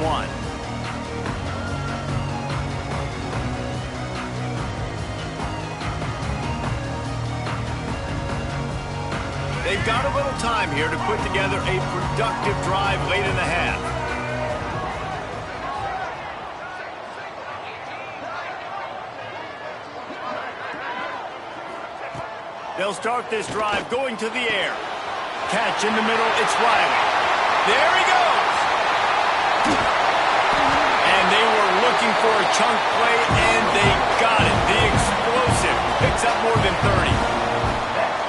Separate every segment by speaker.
Speaker 1: 1. They've got a little time here to put together a productive drive late in the half. They'll start this drive going to the air. Catch in the middle, it's Riley. There he goes! And they were looking for a chunk play, and they got it. The explosive picks up more than 30.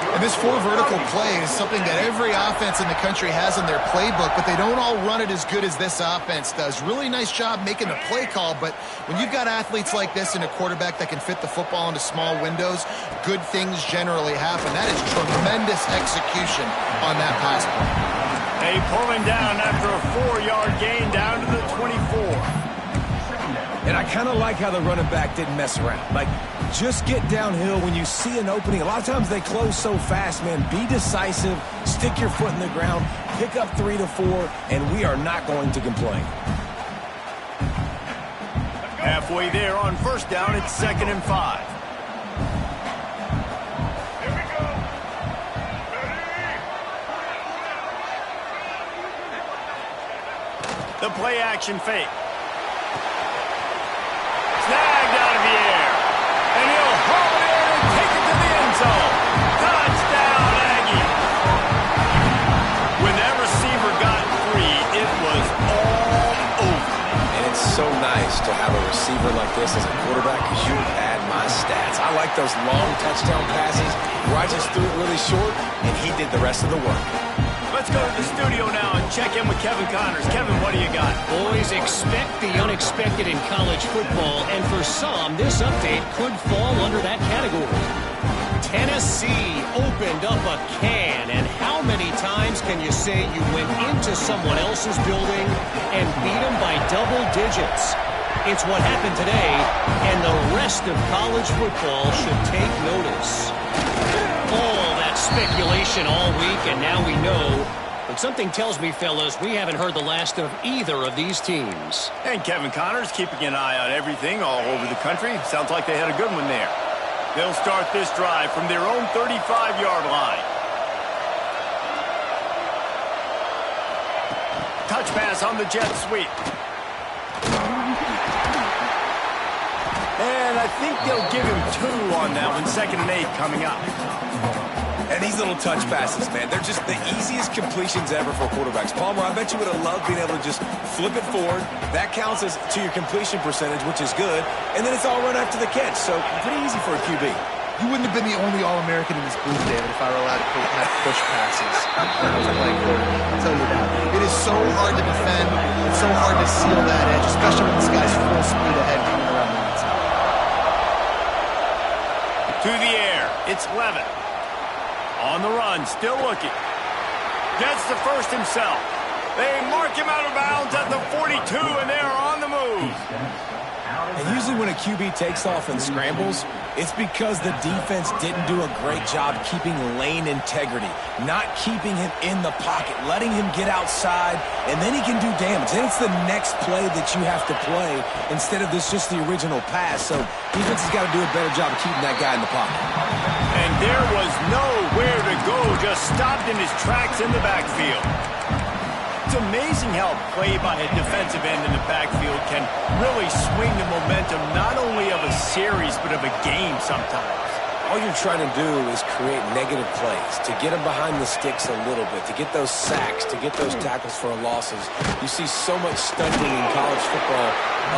Speaker 2: And this 4 vertical play is something that every offense in the country has in their playbook, but they don't all run it as good as this offense does. Really nice job making the play call, but when you've got athletes like this and a quarterback that can fit the football into small windows, good things generally happen. That is tremendous execution on that pass play.
Speaker 1: They pull him down after a 4-yard gain down to the 24.
Speaker 3: And I kind of like how the running back didn't mess around. Like, just get downhill when you see an opening. A lot of times they close so fast, man. Be decisive, stick your foot in the ground, pick up 3 to 4, and we are not going to complain.
Speaker 1: Halfway there on first down, it's 2nd and 5. The play action fake. Snagged out of the air. And he'll haul it in and take it to the end zone. Touchdown, Aggie. When that receiver got free, it was all over.
Speaker 3: And it's so nice to have a receiver like this as a quarterback because you add my stats. I like those long touchdown passes where I just threw it really short and he did the rest of the work.
Speaker 1: Let's go to the studio now and check in with Kevin Connors. Kevin, what do you got?
Speaker 4: Boys, expect the unexpected in college football, and for some, this update could fall under that category. Tennessee opened up a can, and how many times can you say you went into someone else's building and beat them by double digits? It's what happened today, and the rest of college football should take notice. All that speculation all week, and now we know. But something tells me, fellas, we haven't heard the last of either of these teams.
Speaker 1: And Kevin Connors keeping an eye on everything all over the country. Sounds like they had a good one there. They'll start this drive from their own 35-yard line. Touch pass on the jet sweep. And I think they'll give him 2 on that one. 2nd and 8 coming up.
Speaker 3: And these little touch passes, man, they're just the easiest completions ever for quarterbacks. Palmer, I bet you would have loved being able to just flip it forward. That counts as to your completion percentage, which is good. And then it's all run after the catch, so pretty easy for a QB.
Speaker 2: You wouldn't have been the only All-American in this booth, David, if I were allowed to have push passes. I'll tell you that. It is so hard to defend. It's so hard to seal that edge, especially when this guy's full speed ahead coming around the outside.
Speaker 1: To the air, it's Levin. On the run, still looking. Gets the first himself. They mark him out of bounds at the 42, and they are on the move.
Speaker 3: And usually when a QB takes off and scrambles, it's because the defense didn't do a great job keeping lane integrity, not keeping him in the pocket, letting him get outside, and then he can do damage. Then it's the next play that you have to play instead of this just the original pass. So defense has got to do a better job of keeping that guy in the pocket.
Speaker 1: And there was nowhere to go, just stopped in his tracks in the backfield. It's amazing how play by a defensive end in the backfield can really swing the momentum not only of a series but of a game sometimes.
Speaker 3: All you're trying to do is create negative plays, to get them behind the sticks a little bit, to get those sacks, to get those tackles for losses. You see so much stunting in college football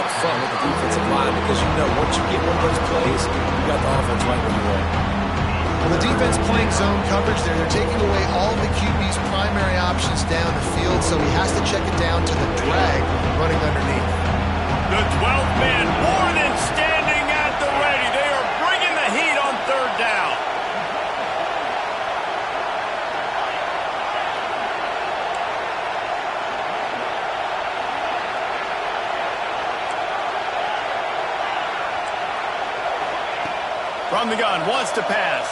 Speaker 3: up front with the defensive line because you know once you get one of those plays, you got the offense right where you want.
Speaker 2: Well, the defense playing zone coverage there. They're taking away all the QB's primary options down the field, so he has to check it down to the drag running underneath.
Speaker 1: The 12th man more than standing at the ready. They are bringing the heat on 3rd down. From the gun, wants to pass.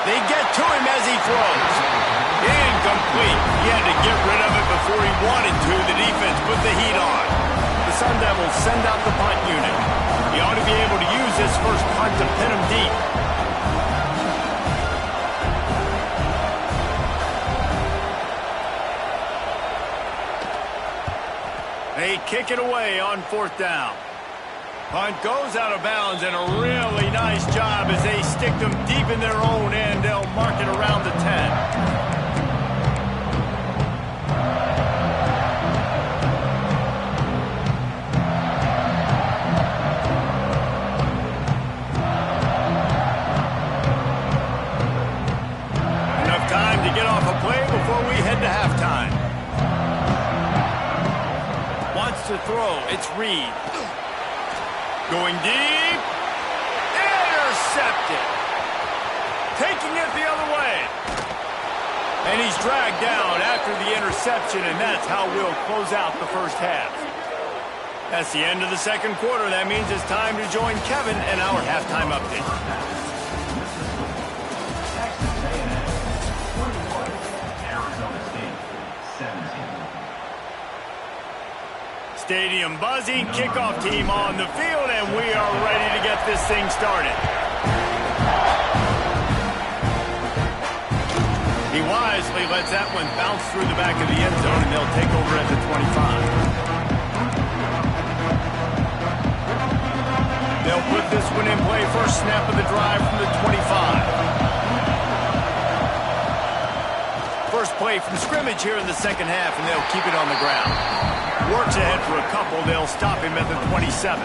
Speaker 1: They get to him as he throws. Incomplete. He had to get rid of it before he wanted to. The defense put the heat They kick it away on 4th down. Punt goes out of bounds, and a really nice job as they stick them deep in their own end. They'll mark it around the 10. Get off a play before we head to halftime. Wants to throw. It's Reed. Going deep. Intercepted. Taking it the other way. And he's dragged down after the interception, and that's how we'll close out the first half. That's the end of the second quarter. That means it's time to join Kevin and our halftime update. Stadium buzzing, kickoff team on the field, and we are ready to get this thing started. He wisely lets that one bounce through the back of the end zone, and they'll take over at the 25. They'll put this one in play, first snap of the drive from the 25. First play from scrimmage here in the second half, and they'll keep it on the ground. Works ahead for a couple. They'll stop him at the 27.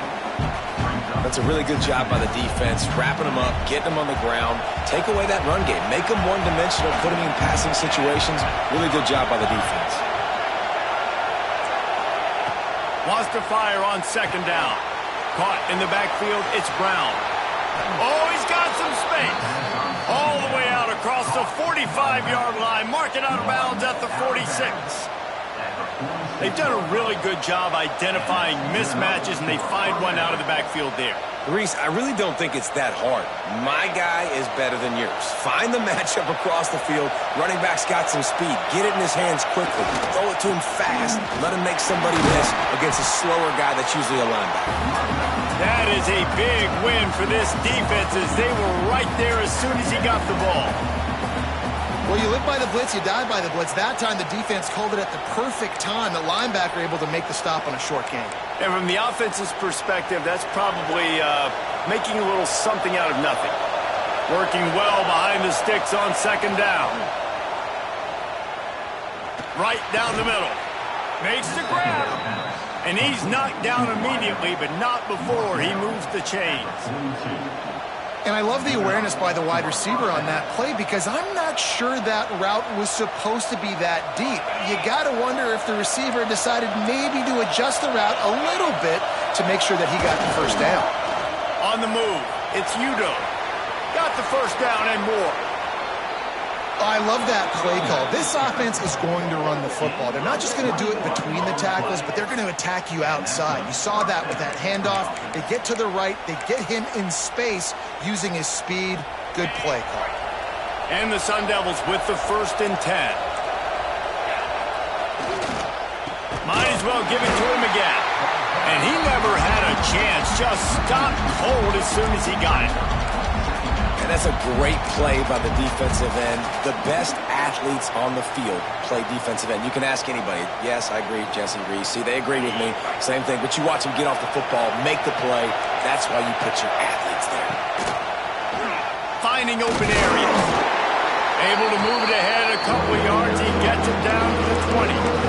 Speaker 3: That's a really good job by the defense, wrapping them up, getting them on the ground, take away that run game, make them one-dimensional, put them in passing situations. Really good job by the defense.
Speaker 1: Wants to fire on 2nd down. Caught in the backfield, it's Brown. Oh, he's got some space. All the way out across the 45-yard line, marking out of bounds at the 46. They've done a really good job identifying mismatches, and they find one out of the backfield there.
Speaker 3: Reese, I really don't think it's that hard. My guy is better than yours. Find the matchup across the field. Running back's got some speed. Get it in his hands quickly. Throw it to him fast. Let him make somebody miss against a slower guy that's usually a linebacker.
Speaker 1: That is a big win for this defense, as they were right there as soon as he got the ball.
Speaker 2: Well, you live by the blitz, you die by the blitz. That time the defense called it at the perfect time. The linebacker able to make the stop on a short game.
Speaker 1: And from the offense's perspective, that's probably making a little something out of nothing. Working well behind the sticks on 2nd down. Right down the middle. Makes the grab. And he's knocked down immediately, but not before he moves the chains.
Speaker 2: And I love the awareness by the wide receiver on that play, because I'm not sure that route was supposed to be that deep. You got to wonder if the receiver decided maybe to adjust the route a little bit to make sure that he got the first down.
Speaker 1: On the move, it's Udo. Got the first down and more.
Speaker 2: I love that play call. This offense is going to run the football. They're not just going to do it between the tackles, but they're going to attack you outside. You saw that with that handoff. They get to the right. They get him in space using his speed. Good play call.
Speaker 1: And the Sun Devils with the 1st and 10. Might as well give it to him again. And he never had a chance. Just stopped cold as soon as he got it.
Speaker 3: And that's a great play by the defensive end. The best athletes on the field play defensive end. You can ask anybody. Yes, I agree, Jesse, Reese. See, they agreed with me. Same thing. But you watch them get off the football, make the play. That's why you put your athletes there.
Speaker 1: Finding open areas. Able to move it ahead a couple of yards. He gets it down to the 20.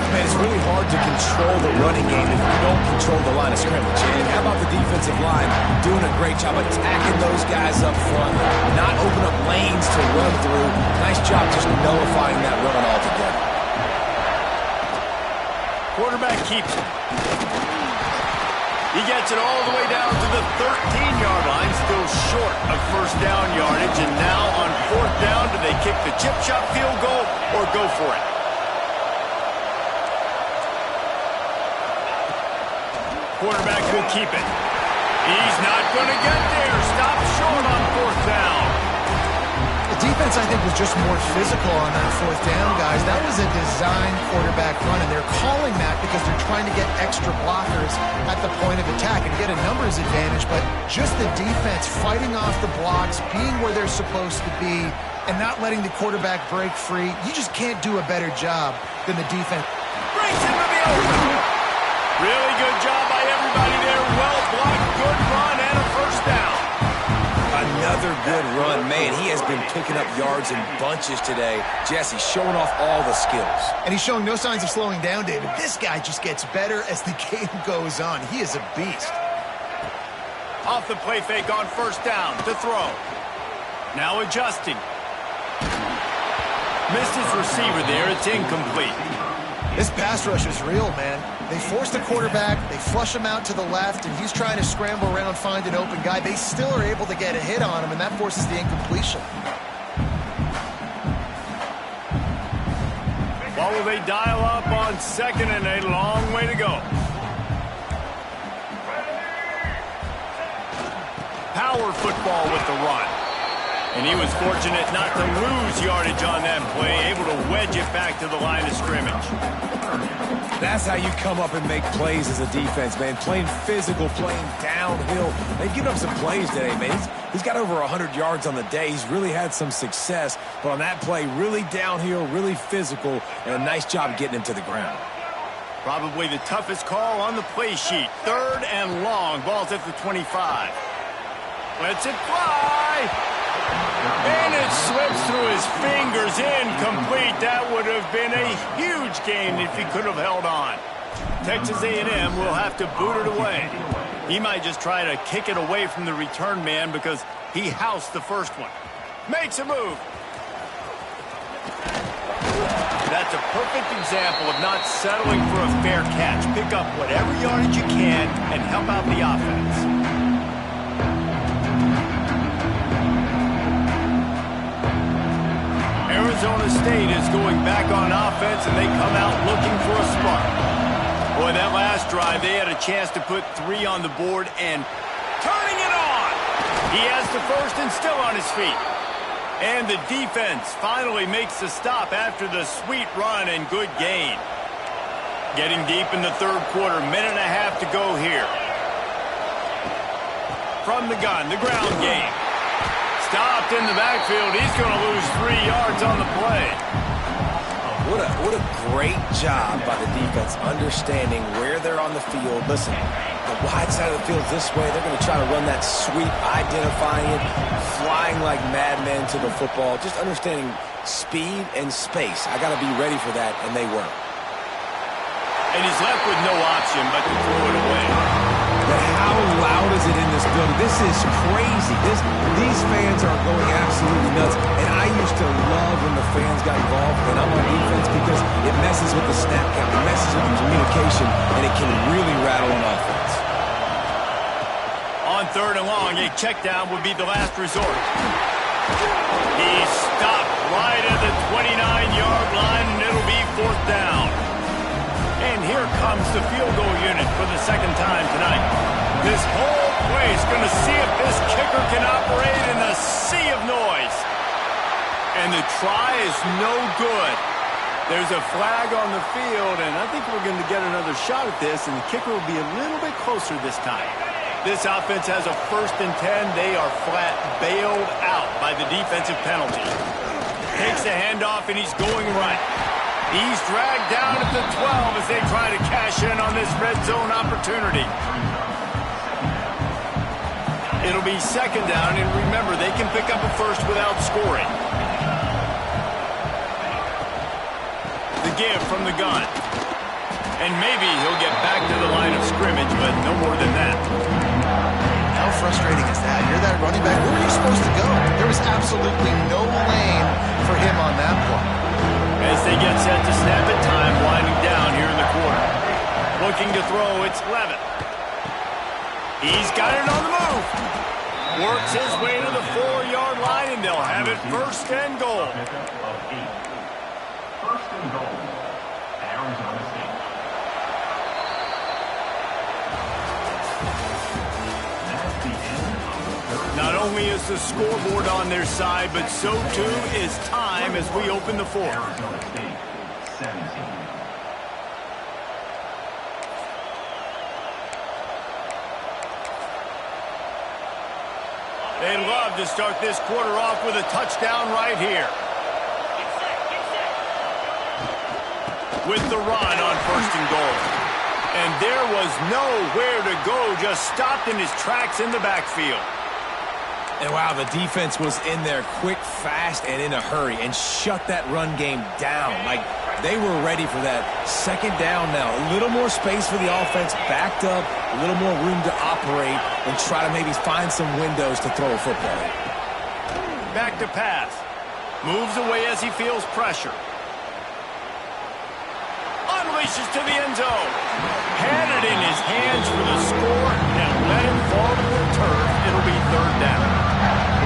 Speaker 3: Man, it's really hard to control the running game if you don't control the line of scrimmage. And how about the defensive line doing a great job attacking those guys up front, not open up lanes to run through. Nice job just nullifying that run altogether.
Speaker 1: Quarterback keeps it. He gets it all the way down to the 13-yard line, still short of first down yardage. And now on 4th down, do they kick the chip shot field goal or go for it? Quarterback will keep it. He's not going to get there. Stop short on 4th down.
Speaker 2: The defense, I think, was just more physical on that 4th down, guys. That was a designed quarterback run, and they're calling that because they're trying to get extra blockers at the point of attack and get a numbers advantage. But just the defense fighting off the blocks, being where they're supposed to be, and not letting the quarterback break free. You just can't do a better job than the defense.
Speaker 1: Breaks into the open.
Speaker 3: good run. Man, he has been picking up yards in bunches today. Jesse showing off all the skills.
Speaker 2: And he's showing no signs of slowing down, David. This guy just gets better as the game goes on. He is a beast.
Speaker 1: Off the play fake on first down to throw. Now adjusting. Missed his receiver there. It's incomplete.
Speaker 2: This pass rush is real, man. They force the quarterback, they flush him out to the left, and he's trying to scramble around, find an open guy. They still are able to get a hit on him, and that forces the incompletion.
Speaker 1: What will they dial up on second and a long way to go? Power football with the run. And he was fortunate not to lose yardage on that play, able to wedge it back to the line of scrimmage.
Speaker 3: That's how you come up and make plays as a defense, man. Playing physical, playing downhill. They've given up some plays today, man. He's got over 100 yards on the day. He's really had some success. But on that play, really downhill, really physical, and a nice job getting him to the ground.
Speaker 1: Probably the toughest call on the play sheet. 3rd and long. Ball's at the 25. Lets it fly. And it slips through his fingers, incomplete. That would have been a huge gain if he could have held on. Texas A&M will have to boot it away. He might just try to kick it away from the return man because he housed the first one. Makes a move. That's a perfect example of not settling for a fair catch. Pick up whatever yardage you can and help out the offense. Arizona State is going back on offense, and they come out looking for a spark. Boy, that last drive, they had a chance to put 3 on the board, and turning it on! He has the first and still on his feet. And the defense finally makes the stop after the sweet run and good gain. Getting deep in the 3rd quarter, minute and a half to go here. From the gun, the ground game. Stopped in the backfield. He's going to lose 3 yards on the play.
Speaker 3: What a great job by the defense understanding where they're on the field. Listen, the wide side of the field is this way. They're going to try to run that sweep, identifying it, flying like madmen to the football, just understanding speed and space. I got to be ready for that, and they were.
Speaker 1: And he's left with no option but to throw it away.
Speaker 3: But how loud is it in this building? This is crazy. These fans are going absolutely nuts. And I used to love when the fans got involved, and I'm on defense because it messes with the snap count, it messes with the communication, and it can really rattle an offense.
Speaker 1: On 3rd and long, a check down would be the last resort. He's stopped right at the 29-yard line, and it'll be 4th down. And here comes the field goal unit for the 2nd time tonight. This whole place going to see if this kicker can operate in a sea of noise. And the try is no good. There's a flag on the field, and I think we're going to get another shot at this, and the kicker will be a little bit closer this time. This offense has a 1st and 10. They are flat bailed out by the defensive penalty. Takes the handoff, and he's going right. He's dragged down at the 12 as they try to cash in on this red zone opportunity. It'll be 2nd down, and remember, they can pick up a first without scoring. The give from the gun. And maybe he'll get back to the line of scrimmage, but no more than that.
Speaker 2: How frustrating is that? You're that running back. Where were you supposed to go? There was absolutely no lane for him on that play.
Speaker 1: As they get set to snap it, time winding down here in the quarter. Looking to throw, it's Levitt. He's got it on the move. Works his way to the 4-yard line, and they'll have it 1st and goal.
Speaker 5: 1st and goal, Arizona State. That's the end of the 3rd.
Speaker 1: Not only is the scoreboard on their side, but so too is time as we open the 4th.
Speaker 5: Arizona State, 17.
Speaker 1: They'd love to start this quarter off with a touchdown right here. With the run on 1st and goal. And there was nowhere to go, just stopped in his tracks in the backfield.
Speaker 3: And wow, the defense was in there quick, fast, and in a hurry and shut that run game down. Like, they were ready for that. Second down now. A little more space for the offense, backed up, a little more room to operate and try to maybe find some windows to throw a football in.
Speaker 1: Back to pass. Moves away as he feels pressure. Unleashes to the end zone. Had it in his hands for the score. Now let him fall to the turf. It'll be third down.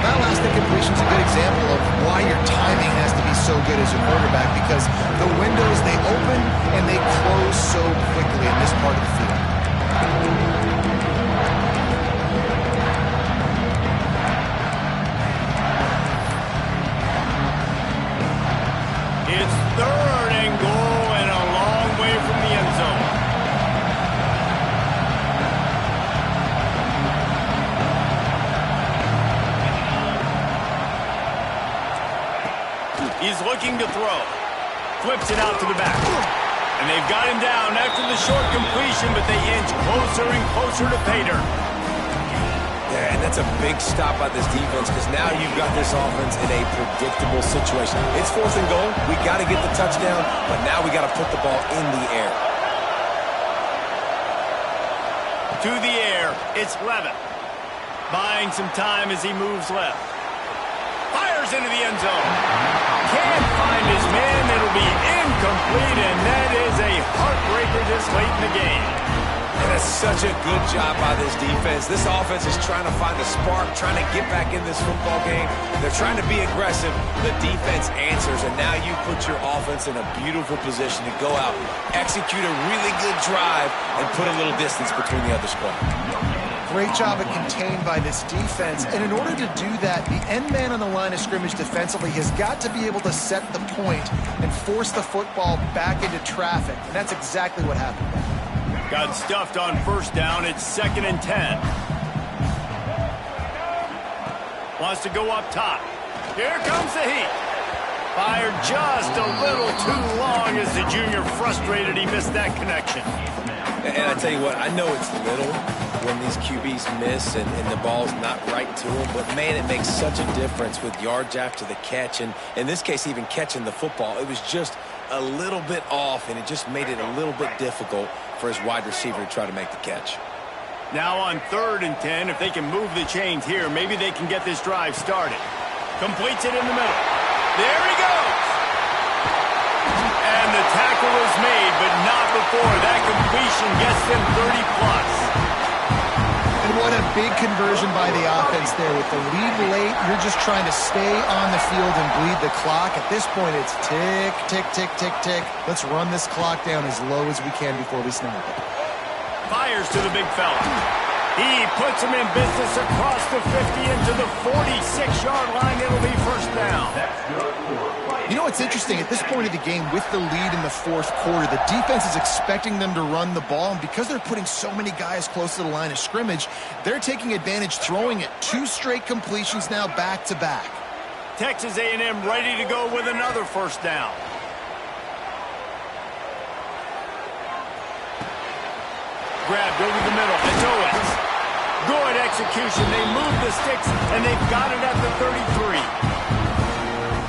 Speaker 2: That last incompletion is a good example of why your timing has to be so good as a quarterback, because the windows, they open and they close so quickly in this part of the field.
Speaker 1: It's third and goal and a long way from the end zone. He's looking to throw. Flips it out to the back. And they've got him down after the short completion, but they inch closer and closer to pay dirt.
Speaker 3: Yeah, and that's a big stop by this defense, because now you've got this offense in a predictable situation. It's fourth and goal. We got to get the touchdown, but now we got to put the ball in the air.
Speaker 1: To the air, it's Levitt. Buying some time as he moves left. Fires into the end zone. Can't find his man. It'll be incomplete, and that is a heartbreaker this late in the game.
Speaker 3: And that's such a good job by this defense. This offense is trying to find a spark, trying to get back in this football game. They're trying to be aggressive. The defense answers, and now you put your offense in a beautiful position to go out, execute a really good drive, and put a little distance between the other squad.
Speaker 2: Great job at contained by this defense. And in order to do that, the end man on the line of scrimmage defensively has got to be able to set the point and force the football back into traffic. And that's exactly what happened.
Speaker 1: Got stuffed on first down. It's 2nd and 10. Wants to go up top. Here comes the heat. Fired just a little too long as the junior frustrated he missed that connection.
Speaker 3: And I tell you what, I know it's little when these QBs miss and the ball's not right to them, but man, it makes such a difference with yards after the catch, and in this case, even catching the football. It was just a little bit off, and it just made it a little bit difficult for his wide receiver to try to make the catch.
Speaker 1: Now on 3rd and 10, if they can move the chains here, maybe they can get this drive started. Completes it in the middle. There he goes! And the tackle is made, but not before that completion gets them 30-plus.
Speaker 2: And what a big conversion by the offense there. With the lead late, you're just trying to stay on the field and bleed the clock. At this point, it's tick, tick, tick, tick, tick. Let's run this clock down as low as we can before we snap it.
Speaker 1: Fires to the big fella. He puts him in business across the 50 into the 46-yard line. It'll be first down.
Speaker 2: You know what's interesting? At this point of the game, with the lead in the fourth quarter, the defense is expecting them to run the ball, and because they're putting so many guys close to the line of scrimmage, they're taking advantage, throwing it 2 straight completions now back-to-back.
Speaker 1: Texas A&M ready to go with another first down. Grabbed over the middle. It's Owens. Good execution. They move the sticks, and they've got it at the 33.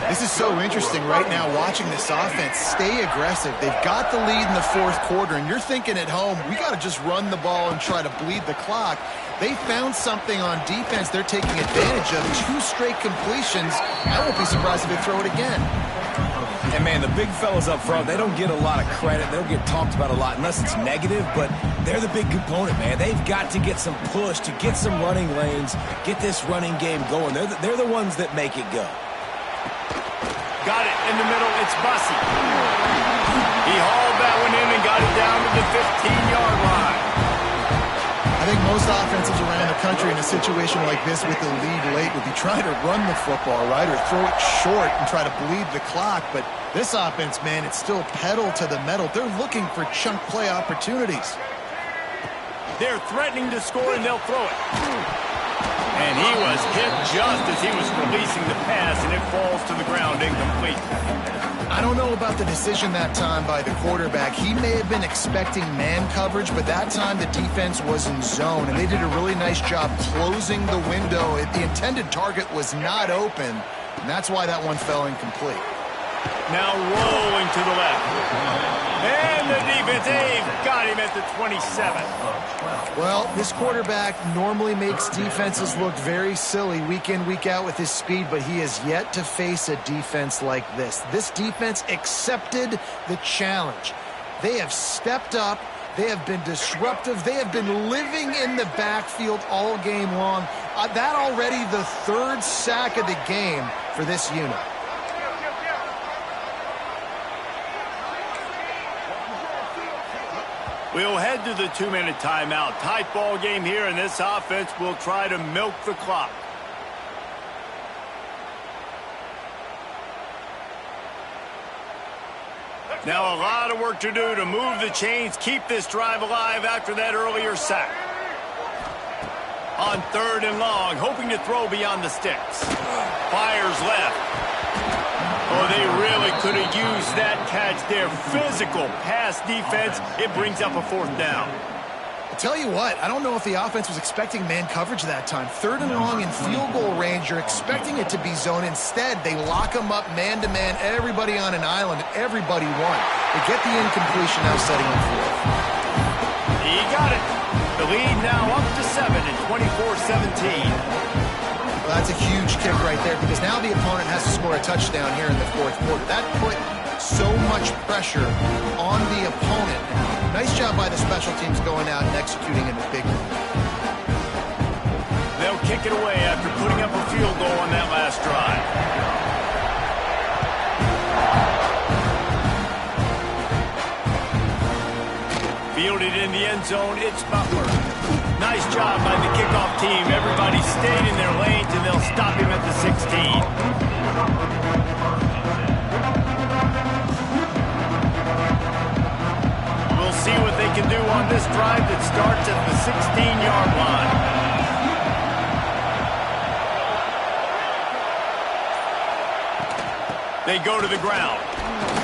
Speaker 2: This is so interesting right now, watching this offense stay aggressive. They've got the lead in the fourth quarter, and you're thinking at home, we got to just run the ball and try to bleed the clock. They found something on defense they're taking advantage of. 2 straight completions. I won't be surprised if they throw it again.
Speaker 3: And man, the big fellas up front, they don't get a lot of credit. They don't get talked about a lot unless it's negative, but they're the big component, man. They've got to get some push, to get some running lanes, get this running game going. They're the ones that make it go.
Speaker 1: Got it in the middle. It's Bussey. He hauled that one in and got it down to the 15-yard line.
Speaker 2: I think most offenses around the country in a situation like this with the lead late would be trying to run the football, right, or throw it short and try to bleed the clock. But this offense, man, it's still pedal to the metal. They're looking for chunk play opportunities.
Speaker 1: They're threatening to score, and they'll throw it. And he was hit just as he was releasing the pass, and it falls to the ground incomplete.
Speaker 2: I don't know about the decision that time by the quarterback. He may have been expecting man coverage, but that time the defense was in zone, and they did a really nice job closing the window. The intended target was not open, and that's why that one fell incomplete.
Speaker 1: Now rolling to the left. And the defense, they've got him at the 27.
Speaker 2: Well, this quarterback normally makes defenses look very silly week in, week out with his speed, but he has yet to face a defense like this. This defense accepted the challenge. They have stepped up. They have been disruptive. They have been living in the backfield all game long. That already the third sack of the game for this unit.
Speaker 1: We'll head to the 2-minute timeout. Tight ball game here, and this offense will try to milk the clock. Now a lot of work to do to move the chains, keep this drive alive after that earlier sack. On 3rd and long, hoping to throw beyond the sticks. Fires left. Oh, they really could have used that catch there. Physical pass defense. It brings up a 4th down.
Speaker 2: I'll tell you what, I don't know if the offense was expecting man coverage that time. 3rd and long in field goal range, you're expecting it to be zone. Instead, they lock them up man-to-man, everybody on an island, and everybody won. They get the incompletion now, setting up 4th.
Speaker 1: He got it. The lead now up to 7 at 24-17.
Speaker 2: Well, that's a huge kick right there because now the opponent has to score a touchdown here in the 4th quarter. That put so much pressure on the opponent. Nice job by the special teams going out and executing in the big one.
Speaker 1: They'll kick it away after putting up a field goal on that last drive. Fielded in the end zone, it's Butler. Nice job by the kickoff team. Everybody stayed in their lanes, and they'll stop him at the 16. We'll see what they can do on this drive that starts at the 16-yard line. They go to the ground.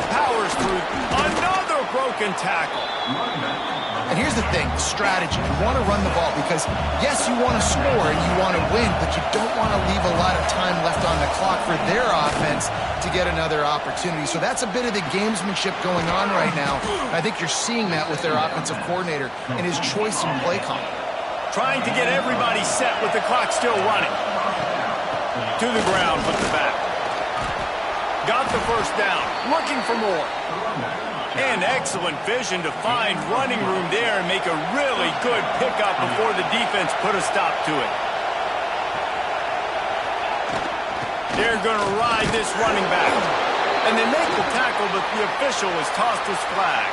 Speaker 1: Powers through another broken tackle.
Speaker 2: And here's the thing, strategy. You want to run the ball because, yes, you want to score and you want to win, but you don't want to leave a lot of time left on the clock for their offense to get another opportunity. So that's a bit of the gamesmanship going on right now. I think you're seeing that with their offensive coordinator and his choice in play calling.
Speaker 1: Trying to get everybody set with the clock still running. To the ground with the back. Got the 1st down. Looking for more. And excellent vision to find running room there and make a really good pickup before the defense put a stop to it. They're going to ride this running back. And they make the tackle, but the official has tossed his flag.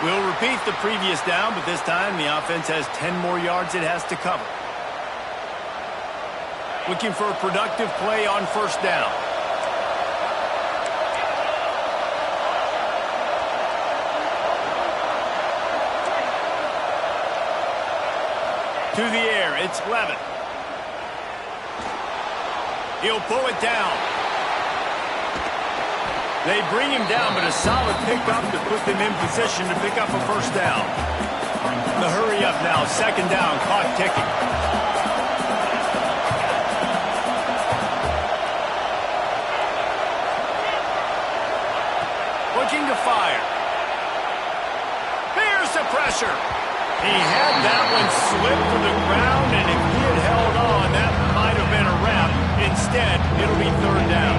Speaker 1: We'll repeat the previous down, but this time the offense has 10 more yards it has to cover. Looking for a productive play on 1st down. To the air, it's Levin. He'll pull it down. They bring him down, but a solid pickup to put them in position to pick up a 1st down. The hurry up now, 2nd down, clock ticking. Looking to fire. Here's the pressure. He had that one slip to the ground, and if he had held on, that might have been a wrap. Instead, it'll be 3rd down.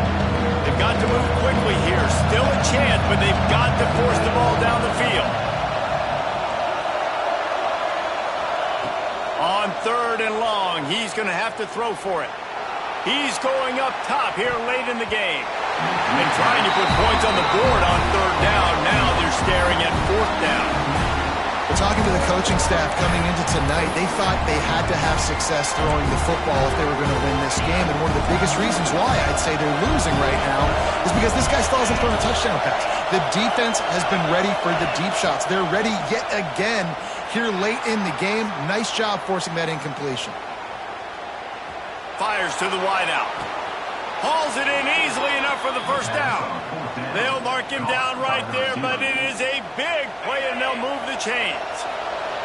Speaker 1: They've got to move quickly here. Still a chance, but they've got to force the ball down the field. On 3rd and long, he's going to have to throw for it. He's going up top here late in the game. And trying to put points on the board on 3rd down. Now they're staring at 4th down.
Speaker 2: Talking to the coaching staff coming into tonight, they thought they had to have success throwing the football if they were going to win this game. And one of the biggest reasons why I'd say they're losing right now is because this guy still hasn't thrown a touchdown pass. The defense has been ready for the deep shots. They're ready yet again here late in the game. Nice job forcing that incompletion.
Speaker 1: Fires to the wideout. Hauls it in easily enough for the first down. They'll mark him down right there, but it is a big play, and they'll move the chains.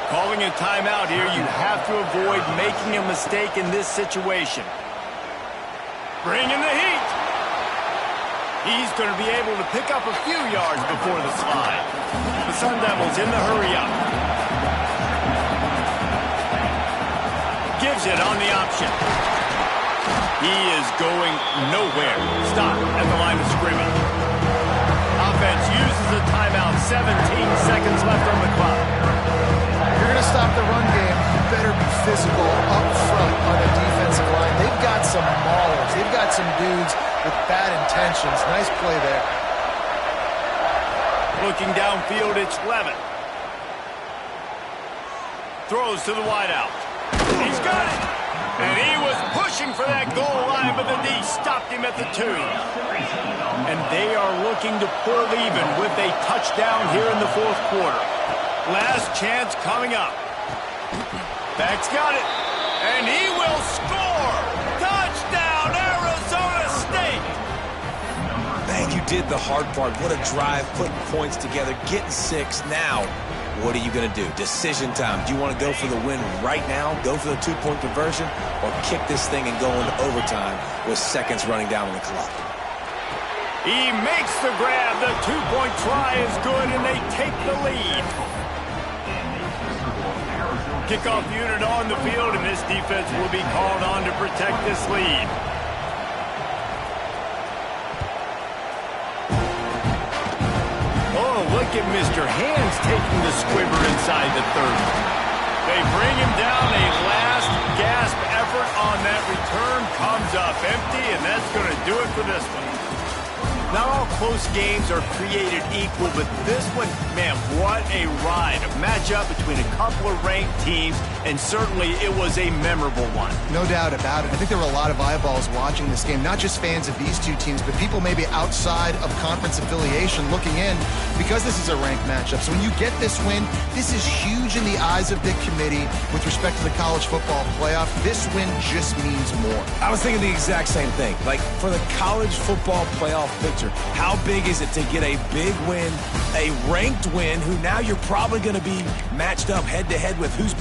Speaker 1: Calling a timeout here, you have to avoid making a mistake in this situation. Bringing the heat. He's going to be able to pick up a few yards before the slide. The Sun Devils in the hurry-up. Gives it on the option. He is going nowhere. Stop at the line of scrimmage. Offense uses a timeout. 17 seconds left on the clock.
Speaker 2: If you're going to stop the run game, you better be physical up front on the defensive line. They've got some maulers. They've got some dudes with bad intentions. Nice play there.
Speaker 1: Looking downfield, it's Levin. Throws to the wideout. He's got it. And he was pushing for that goal line, but the D stopped him at the 2. And they are looking to pull even with a touchdown here in the fourth quarter. Last chance coming up. Back's got it. And he will score. Touchdown, Arizona State.
Speaker 3: Man, you did the hard part. What a drive, putting points together, getting 6. Now, what are you going to do? Decision time. Do you want to go for the win right now, go for the 2-point conversion, or kick this thing and go into overtime with seconds running down on the clock?
Speaker 1: He makes the grab. The 2-point try is good, and they take the lead. Kickoff unit on the field, and this defense will be called on to protect this lead. Oh, look at Mr. Hands taking the squibber inside the 30. They bring him down. A last gasp effort on that return comes up empty, and that's going to do it for this one. Not all close games are created equal, but this one, man, what a ride. A matchup between a couple of ranked teams, and certainly it was a memorable one.
Speaker 2: No doubt about it. I think there were a lot of eyeballs watching this game, not just fans of these two teams, but people maybe outside of conference affiliation looking in because this is a ranked matchup. So when you get this win, this is huge in the eyes of the committee with respect to the college football playoff. This win just means more.
Speaker 3: I was thinking the exact same thing. Like, for the college football playoff picture, how big is it to get a big win, a ranked win, who now you're probably going to be matched up head-to-head with who's